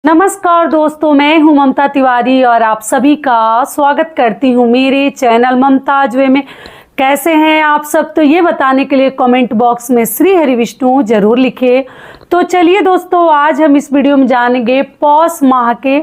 नमस्कार दोस्तों, मैं हूं ममता तिवारी और आप सभी का स्वागत करती हूं मेरे चैनल ममताज वे में। कैसे हैं आप सब, तो ये बताने के लिए कमेंट बॉक्स में श्री हरि विष्णु जरूर लिखिए। तो चलिए दोस्तों, आज हम इस वीडियो में जानेंगे पौष माह के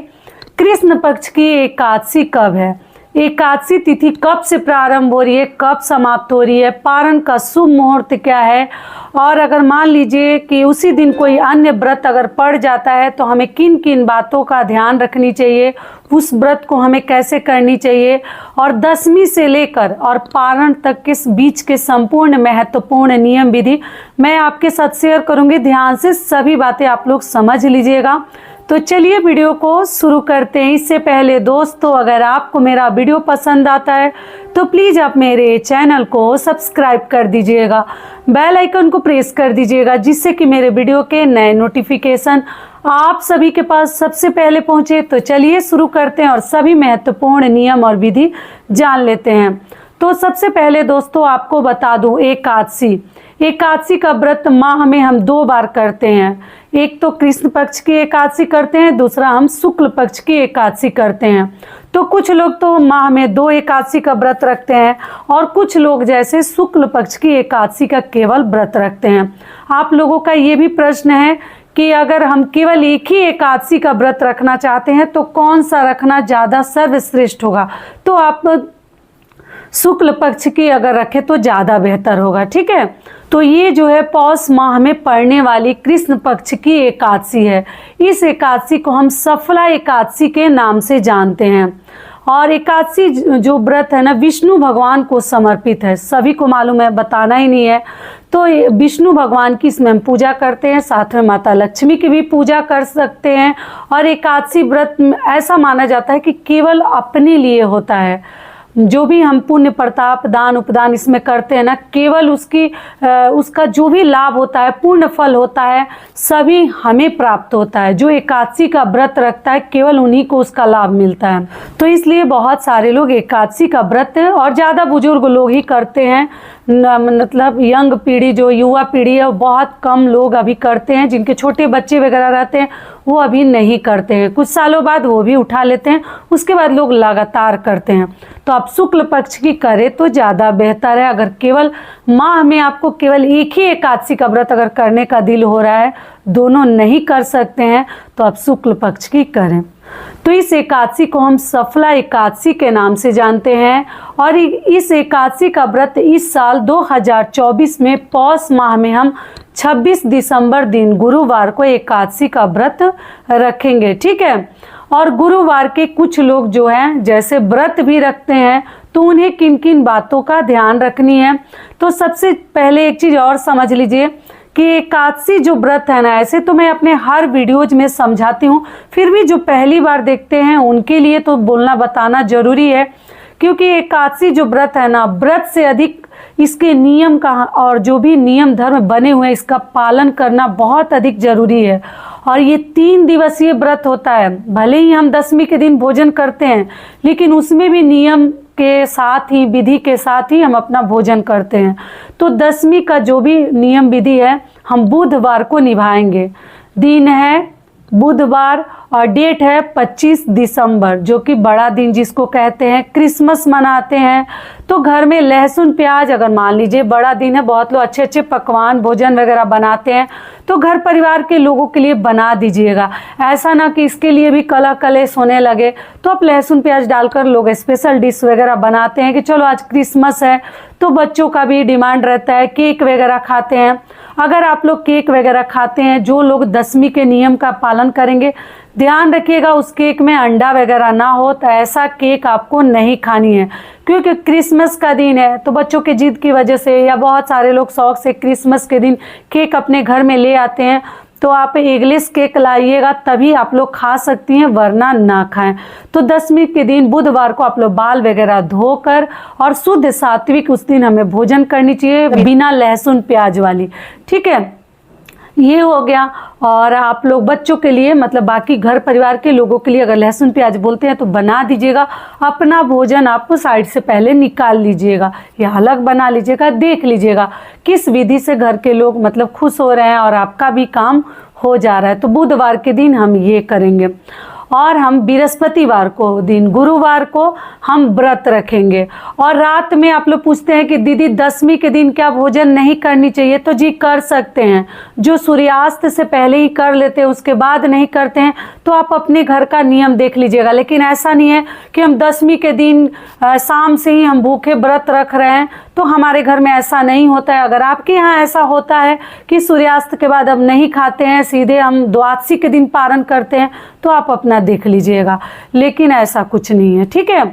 कृष्ण पक्ष की एकादशी कब है, एकादशी तिथि कब से प्रारंभ हो रही है, कब समाप्त हो रही है, पारण का शुभ मुहूर्त क्या है, और अगर मान लीजिए कि उसी दिन कोई अन्य व्रत अगर पड़ जाता है तो हमें किन किन बातों का ध्यान रखनी चाहिए, उस व्रत को हमें कैसे करनी चाहिए, और दशमी से लेकर और पारण तक के बीच के संपूर्ण महत्वपूर्ण नियम विधि मैं आपके साथ शेयर करूंगी। ध्यान से सभी बातें आप लोग समझ लीजिएगा। तो चलिए वीडियो को शुरू करते हैं। इससे पहले दोस्तों, अगर आपको मेरा वीडियो पसंद आता है तो प्लीज़ आप मेरे चैनल को सब्सक्राइब कर दीजिएगा, बेल आइकन को प्रेस कर दीजिएगा, जिससे कि मेरे वीडियो के नए नोटिफिकेशन आप सभी के पास सबसे पहले पहुंचे। तो चलिए शुरू करते हैं और सभी महत्वपूर्ण नियम और विधि जान लेते हैं। तो सबसे पहले दोस्तों आपको बता दूं, एकादशी का व्रत माह में हम 2 बार करते हैं। एक तो कृष्ण पक्ष की एकादशी करते हैं, दूसरा हम शुक्ल पक्ष की एकादशी करते हैं। तो कुछ लोग तो माह में 2 एकादशी का व्रत रखते हैं और कुछ लोग जैसे शुक्ल पक्ष की एकादशी का केवल व्रत रखते हैं। आप लोगों का ये भी प्रश्न है कि अगर हम केवल एक ही एकादशी का व्रत रखना चाहते हैं तो कौन सा रखना ज़्यादा सर्वश्रेष्ठ होगा, तो आप शुक्ल पक्ष की अगर रखें तो ज़्यादा बेहतर होगा। ठीक है, तो ये जो है पौष माह में पड़ने वाली कृष्ण पक्ष की एकादशी है। इस एकादशी को हम सफला एकादशी के नाम से जानते हैं। और एकादशी जो व्रत है ना, विष्णु भगवान को समर्पित है। सभी को मालूम है, बताना ही नहीं है। तो विष्णु भगवान की इसमें हम पूजा करते हैं, साथ में माता लक्ष्मी की भी पूजा कर सकते हैं। और एकादशी व्रत ऐसा माना जाता है कि केवल अपने लिए होता है। जो भी हम पुण्य प्रताप दान उपदान इसमें करते हैं ना, केवल उसका जो भी लाभ होता है, पूर्ण फल होता है, सभी हमें प्राप्त होता है। जो एकादशी का व्रत रखता है केवल उन्हीं को उसका लाभ मिलता है। तो इसलिए बहुत सारे लोग एकादशी का व्रत और ज़्यादा बुजुर्ग लोग ही करते हैं। मतलब यंग पीढ़ी, जो युवा पीढ़ी है, बहुत कम लोग अभी करते हैं। जिनके छोटे बच्चे वगैरह रहते हैं वो अभी नहीं करते हैं। कुछ सालों बाद वो भी उठा लेते हैं, उसके बाद लोग लगातार करते हैं। तो आप शुक्ल पक्ष की करें तो ज़्यादा बेहतर है। अगर केवल माह में आपको केवल एक ही एकादशी का व्रत अगर करने का दिल हो रहा है, दोनों नहीं कर सकते हैं, तो आप शुक्ल पक्ष की करें। तो इस एकादशी को हम सफला एकादशी के नाम से जानते हैं। और इस एकादशी का व्रत इस साल 2024 में पौष माह में हम 26 दिसंबर दिन गुरुवार को एकादशी का व्रत रखेंगे। ठीक है, और गुरुवार के कुछ लोग जो हैं जैसे व्रत भी रखते हैं, तो उन्हें किन किन बातों का ध्यान रखनी है। तो सबसे पहले एक चीज़ और समझ लीजिए कि एकादशी जो व्रत है ना, ऐसे तो मैं अपने हर वीडियोज में समझाती हूँ, फिर भी जो पहली बार देखते हैं उनके लिए तो बोलना बताना जरूरी है। क्योंकि एकादशी जो व्रत है ना, व्रत से अधिक इसके नियम का और जो भी नियम धर्म बने हुए हैं इसका पालन करना बहुत अधिक जरूरी है। और ये 3 दिवसीय व्रत होता है। भले ही हम दशमी के दिन भोजन करते हैं, लेकिन उसमें भी नियम के साथ ही, विधि के साथ ही हम अपना भोजन करते हैं। तो दशमी का जो भी नियम विधि है हम बुधवार को निभाएंगे। दिन है बुधवार और डेट है 25 दिसंबर, जो कि बड़ा दिन जिसको कहते हैं, क्रिसमस मनाते हैं। तो घर में लहसुन प्याज, अगर मान लीजिए बड़ा दिन है, बहुत लोग अच्छे अच्छे पकवान भोजन वगैरह बनाते हैं, तो घर परिवार के लोगों के लिए बना दीजिएगा। ऐसा ना कि इसके लिए भी कला कलेश होने लगे। तो आप लहसुन प्याज डालकर लोग स्पेशल डिश वगैरह बनाते हैं कि चलो आज क्रिसमस है, तो बच्चों का भी डिमांड रहता है, केक वगैरह खाते हैं। अगर आप लोग केक वगैरह खाते हैं, जो लोग दशमी के नियम का पालन करेंगे, ध्यान रखिएगा उस केक में अंडा वगैरह ना हो, तो ऐसा केक आपको नहीं खानी है। क्योंकि क्रिसमस का दिन है, तो बच्चों की जिद की वजह से या बहुत सारे लोग शौक से क्रिसमस के दिन केक अपने घर में ले आते हैं। तो आप एगलेस केक लाइएगा तभी आप लोग खा सकती हैं, वरना ना खाएं। तो दशमी के दिन बुधवार को आप लोग बाल वगैरह धोकर और शुद्ध सात्विक उस दिन हमें भोजन करनी चाहिए, बिना लहसुन प्याज वाली। ठीक है, ये हो गया। और आप लोग बच्चों के लिए मतलब बाकी घर परिवार के लोगों के लिए अगर लहसुन प्याज बोलते हैं तो बना दीजिएगा। अपना भोजन आप साइड से पहले निकाल लीजिएगा या अलग बना लीजिएगा, देख लीजिएगा किस विधि से घर के लोग मतलब खुश हो रहे हैं और आपका भी काम हो जा रहा है। तो बुधवार के दिन हम ये करेंगे। और हम बृहस्पतिवार को दिन गुरुवार को हम व्रत रखेंगे। और रात में आप लोग पूछते हैं कि दीदी दशमी के दिन क्या भोजन नहीं करनी चाहिए, तो जी कर सकते हैं। जो सूर्यास्त से पहले ही कर लेते हैं उसके बाद नहीं करते हैं तो आप अपने घर का नियम देख लीजिएगा। लेकिन ऐसा नहीं है कि हम दशमी के दिन शाम से ही हम भूखे व्रत रख रहे हैं, तो हमारे घर में ऐसा नहीं होता है। अगर आपके यहाँ ऐसा होता है कि सूर्यास्त के बाद अब नहीं खाते हैं, सीधे हम द्वादशी के दिन पारण करते हैं, तो आप अपना देख लीजिएगा। लेकिन ऐसा कुछ नहीं है, ठीक है।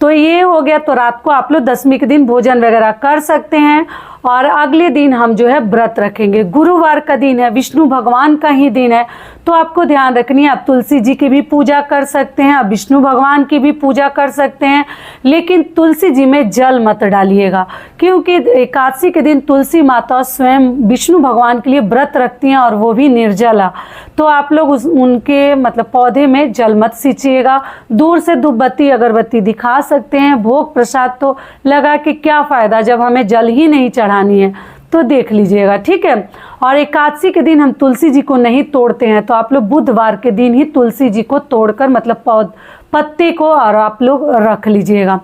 तो ये हो गया। तो रात को आप लोग दशमी के दिन भोजन वगैरह कर सकते हैं। और अगले दिन हम जो है व्रत रखेंगे। गुरुवार का दिन है, विष्णु भगवान का ही दिन है, तो आपको ध्यान रखनी है। आप तुलसी जी की भी पूजा कर सकते हैं, आप विष्णु भगवान की भी पूजा कर सकते हैं, लेकिन तुलसी जी में जल मत डालिएगा, क्योंकि एकादशी के दिन तुलसी माता स्वयं विष्णु भगवान के लिए व्रत रखती हैं और वो भी निर्जला। तो आप लोग उनके मतलब पौधे में जल मत सींचिएगा। दूर से धूपबत्ती अगरबत्ती दिखा सकते हैं, भोग प्रसाद तो लगा के क्या फ़ायदा जब हमें जल ही नहीं चढ़ानी है, तो देख लीजिएगा, ठीक है। और एकादशी के दिन हम तुलसी जी को नहीं तोड़ते हैं, तो आप लोग बुधवार के दिन ही तुलसी जी को तोड़कर मतलब पत्ते को और आप लोग रख लीजिएगा।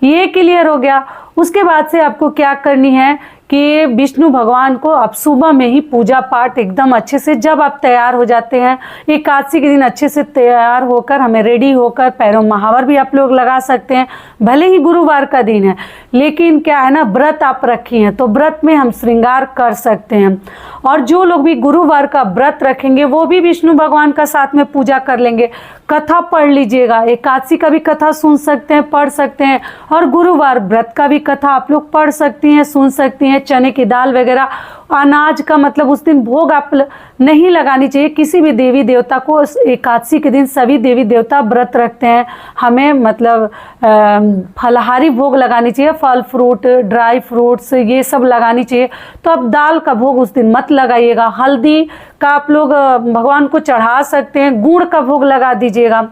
ये क्लियर हो गया। उसके बाद से आपको क्या करनी है कि विष्णु भगवान को आप सुबह में ही पूजा पाठ एकदम अच्छे से, जब आप तैयार हो जाते हैं एकादशी के दिन अच्छे से तैयार होकर हमें रेडी होकर पैरों महावर भी आप लोग लगा सकते हैं। भले ही गुरुवार का दिन है, लेकिन क्या है ना, व्रत आप रखी हैं तो व्रत में हम श्रृंगार कर सकते हैं। और जो लोग भी गुरुवार का व्रत रखेंगे वो भी विष्णु भगवान का साथ में पूजा कर लेंगे। कथा पढ़ लीजिएगा, एकादशी का भी कथा सुन सकते हैं, पढ़ सकते हैं, और गुरुवार व्रत का भी कथा आप लोग पढ़ सकती हैं, सुन सकती हैं। चने की दाल वगैरह अनाज का मतलब उस दिन भोग आप नहीं लगानी चाहिए किसी भी देवी देवता को। एकादशी के दिन सभी देवी देवता व्रत रखते हैं, हमें मतलब फलाहारी भोग लगानी चाहिए, फल फ्रूट ड्राई फ्रूट्स ये सब लगानी चाहिए। तो अब दाल का भोग उस दिन मत लगाइएगा। हल्दी का आप लोग भगवान को चढ़ा सकते हैं, गुड़ का भोग लगा दीजिएगा,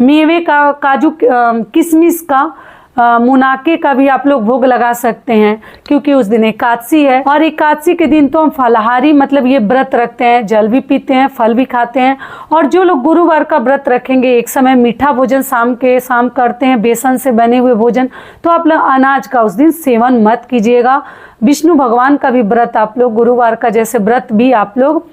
मेवे का, काजू किशमिश का, मुनाके का भी आप लोग भोग लगा सकते हैं, क्योंकि उस दिन एकादशी है। और एकादशी के दिन तो हम फलाहारी मतलब ये व्रत रखते हैं, जल भी पीते हैं, फल भी खाते हैं। और जो लोग गुरुवार का व्रत रखेंगे एक समय मीठा भोजन शाम करते हैं, बेसन से बने हुए भोजन, तो आप लोग अनाज का उस दिन सेवन मत कीजिएगा। विष्णु भगवान का भी व्रत आप लोग गुरुवार का जैसे व्रत भी आप लोग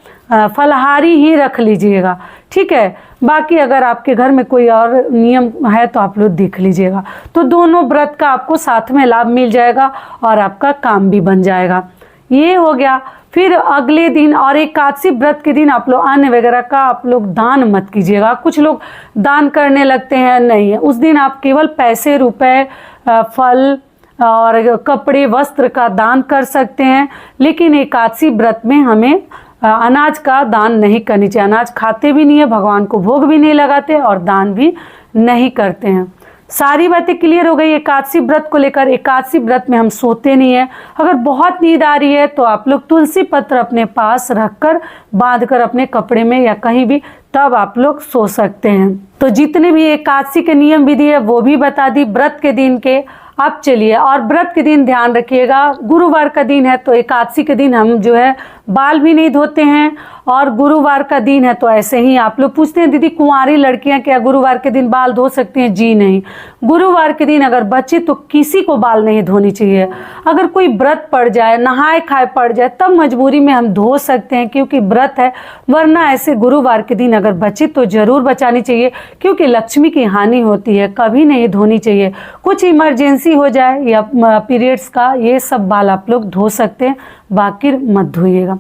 फलाहारी ही रख लीजिएगा, ठीक है। बाकी अगर आपके घर में कोई और नियम है तो आप लोग देख लीजिएगा। तो दोनों व्रत का आपको साथ में लाभ मिल जाएगा और आपका काम भी बन जाएगा। ये हो गया। फिर अगले दिन और एकादशी व्रत के दिन आप लोग अन्न वगैरह का आप लोग दान मत कीजिएगा। कुछ लोग दान करने लगते हैं, नहीं है, उस दिन आप केवल पैसे, रुपए, फल और कपड़े वस्त्र का दान कर सकते हैं। लेकिन एकादशी व्रत में हमें अनाज का दान नहीं करनी चाहिए। अनाज खाते भी नहीं है, भगवान को भोग भी नहीं लगाते और दान भी नहीं करते हैं। सारी बातें क्लियर हो गई एकादशी व्रत को लेकर। एकादशी व्रत में हम सोते नहीं है। अगर बहुत नींद आ रही है तो आप लोग तुलसी पत्र अपने पास रखकर बांधकर अपने कपड़े में या कहीं भी, तब आप लोग सो सकते हैं। तो जितने भी एकादशी के नियम विधि है वो भी बता दी व्रत के दिन के। अब चलिए, और व्रत के दिन ध्यान रखिएगा, गुरुवार का दिन है तो एकादशी के दिन हम जो है बाल भी नहीं धोते हैं। और गुरुवार का दिन है तो ऐसे ही आप लोग पूछते हैं दीदी कुंवारी लड़कियां क्या गुरुवार के दिन बाल धो सकती हैं? जी नहीं, गुरुवार के दिन अगर बचे तो किसी को बाल नहीं धोनी चाहिए। अगर कोई व्रत पड़ जाए, नहाए खाए पड़ जाए, तब मजबूरी में हम धो सकते हैं क्योंकि व्रत है, वरना ऐसे गुरुवार के दिन अगर बचे तो जरूर बचानी चाहिए, क्योंकि लक्ष्मी की हानि होती है, कभी नहीं धोनी चाहिए। कुछ इमरजेंसी हो जाए या पीरियड्स का, ये सब बाल आप लोग धो सकते हैं, बाकी मत धोइएगा।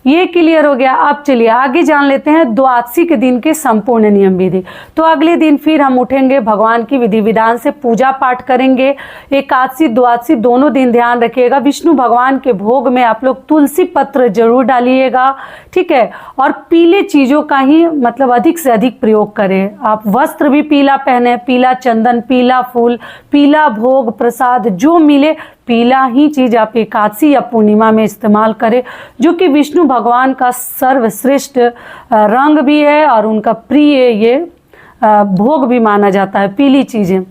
ये क्लियर हो गया। अब चलिए आगे जान लेते हैं द्वादशी के दिन के संपूर्ण नियम विधि। तो अगले दिन फिर हम उठेंगे, भगवान की विधि विधान से पूजा पाठ करेंगे। एकादशी द्वादशी दोनों दिन ध्यान रखिएगा, विष्णु भगवान के भोग में आप लोग तुलसी पत्र जरूर डालिएगा, ठीक है। और पीले चीज़ों का ही मतलब अधिक से अधिक प्रयोग करें। आप वस्त्र भी पीला पहने, पीला चंदन, पीला फूल, पीला भोग प्रसाद, जो मिले पीला ही चीज़ आप एकादशी या पूर्णिमा में इस्तेमाल करें, जो कि विष्णु भगवान का सर्वश्रेष्ठ रंग भी है और उनका प्रिय ये भोग भी माना जाता है, पीली चीज़ें।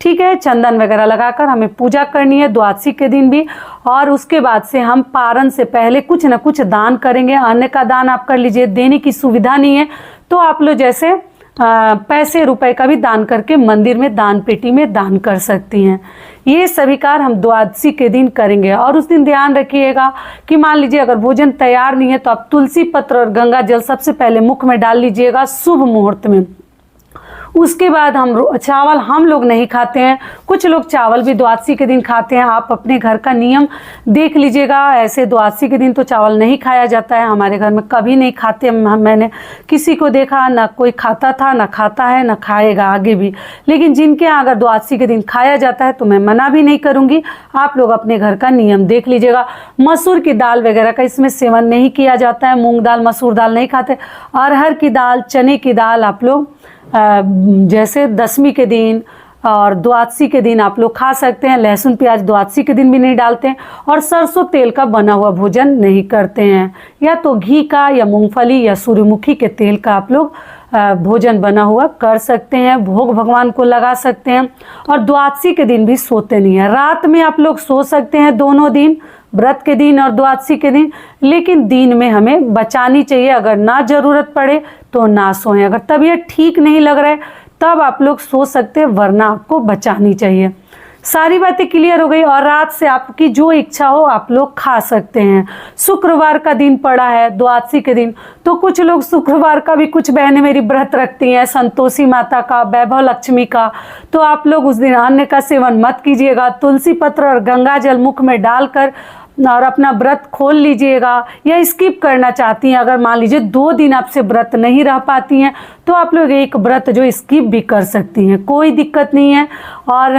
ठीक है, चंदन वगैरह लगाकर हमें पूजा करनी है द्वादशी के दिन भी। और उसके बाद से हम पारण से पहले कुछ न कुछ दान करेंगे। अन्न का दान आप कर लीजिए, देने की सुविधा नहीं है तो आप लोग जैसे पैसे रुपए का भी दान करके मंदिर में दान पेटी में दान कर सकती हैं। ये सभी कार्य हम द्वादशी के दिन करेंगे। और उस दिन ध्यान रखिएगा कि मान लीजिए अगर भोजन तैयार नहीं है तो आप तुलसी पत्र और गंगा जल सबसे पहले मुख में डाल लीजिएगा शुभ मुहूर्त में। उसके बाद चावल हम लोग नहीं खाते हैं, कुछ लोग चावल भी द्वादशी के दिन खाते हैं। आप अपने घर का नियम देख लीजिएगा। ऐसे द्वादशी के दिन तो चावल नहीं खाया जाता है, हमारे घर में कभी नहीं खाते। मैंने किसी को देखा ना कोई खाता था, ना खाता है, ना खाएगा आगे भी। लेकिन जिनके यहाँ अगर द्वादशी के दिन खाया जाता है तो मैं मना भी नहीं करूँगी। आप लोग अपने घर का नियम देख लीजिएगा। मसूर की दाल वगैरह का इसमें सेवन नहीं किया जाता है, मूंग दाल मसूर दाल नहीं खाते। अरहर की दाल, चने की दाल आप लोग जैसे दशमी के दिन और द्वादशी के दिन आप लोग खा सकते हैं। लहसुन प्याज द्वादशी के दिन भी नहीं डालते हैं। और सरसों तेल का बना हुआ भोजन नहीं करते हैं, या तो घी का या मूंगफली या सूर्यमुखी के तेल का आप लोग भोजन बना हुआ कर सकते हैं, भोग भगवान को लगा सकते हैं। और द्वादशी के दिन भी सोते नहीं हैं, रात में आप लोग सो सकते हैं दोनों दिन, व्रत के दिन और द्वादशी के दिन। लेकिन दिन में हमें बचानी चाहिए, अगर ना जरूरत पड़े तो ना सोएं। अगर तबीयत ठीक नहीं लग रहा है तब आप लोग सो सकते हैं, वरना आपको बचानी चाहिए। सारी बातें क्लियर हो गई। और रात से आपकी जो इच्छा हो आप लोग खा सकते हैं। शुक्रवार का दिन पड़ा है द्वादशी के दिन, तो कुछ लोग शुक्रवार का भी, कुछ बहनें मेरी व्रत रखती हैं संतोषी माता का, वैभव लक्ष्मी का, तो आप लोग उस दिन अन्न का सेवन मत कीजिएगा। तुलसी पत्र और गंगा जल मुख में डालकर और अपना व्रत खोल लीजिएगा। या स्किप करना चाहती हैं, अगर मान लीजिए 2 दिन आपसे व्रत नहीं रह पाती हैं तो आप लोग एक व्रत जो स्किप भी कर सकती हैं, कोई दिक्कत नहीं है। और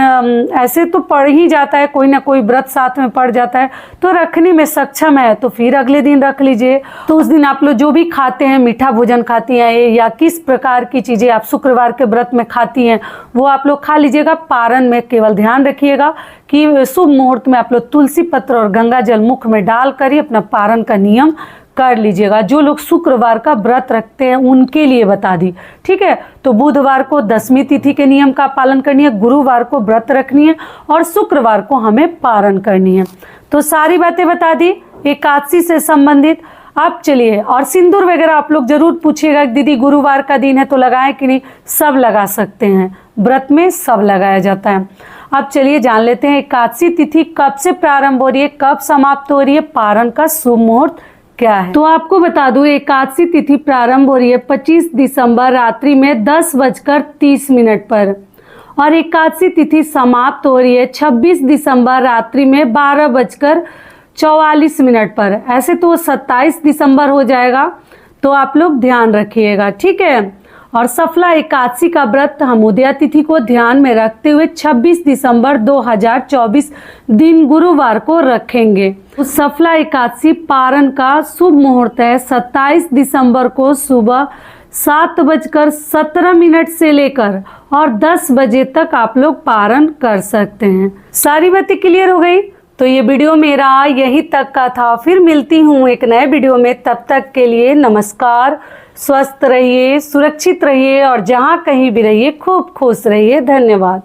ऐसे तो पड़ ही जाता है, कोई ना कोई व्रत साथ में पड़ जाता है, तो रखने में सक्षम है तो फिर अगले दिन रख लीजिए। तो उस दिन आप लोग जो भी खाते हैं, मीठा भोजन खाती हैं या किस प्रकार की चीज़ें आप शुक्रवार के व्रत में खाती हैं वो आप लोग खा लीजिएगा। पारण में केवल ध्यान रखिएगा कि शुभ मुहूर्त में आप लोग तुलसी पत्र और गंगा जल मुख में डाल कर ही अपना पारण का नियम कर लीजिएगा। जो लोग शुक्रवार का व्रत रखते हैं उनके लिए बता दी, ठीक है। तो बुधवार को दशमी तिथि के नियम का पालन करनी है, गुरुवार को व्रत रखनी है और शुक्रवार को हमें पारण करनी है। तो सारी बातें बता दी एकादशी से संबंधित। अब चलिए, और सिंदूर वगैरह आप लोग जरूर पूछिएगा कि दीदी गुरुवार का दिन है तो लगाएं कि नहीं। सब लगा सकते हैं, व्रत में सब लगाया जाता है। अब चलिए जान लेते हैं एकादशी तिथि कब से प्रारंभ हो रही है, कब समाप्त हो रही है, पारण का शुभ मुहूर्त क्या है। तो आपको बता दूं एकादशी तिथि प्रारंभ हो रही है 25 दिसंबर रात्रि में 10:30 पर, और एकादशी तिथि समाप्त हो रही है 26 दिसंबर रात्रि में 12:44 पर। ऐसे तो 27 दिसंबर हो जाएगा, तो आप लोग ध्यान रखिएगा, ठीक है। और सफला एकादशी का व्रत हम उदया तिथि को ध्यान में रखते हुए 26 दिसंबर 2024 दिन गुरुवार को रखेंगे। तो सफला एकादशी पारण का शुभ मुहूर्त है 27 दिसंबर को सुबह 7:17 से लेकर और 10 बजे तक आप लोग पारण कर सकते हैं। सारी बातें क्लियर हो गई। तो ये वीडियो मेरा यहीं तक का था, फिर मिलती हूँ एक नए वीडियो में। तब तक के लिए नमस्कार, स्वस्थ रहिए, सुरक्षित रहिए और जहाँ कहीं भी रहिए खूब खुश रहिए। धन्यवाद।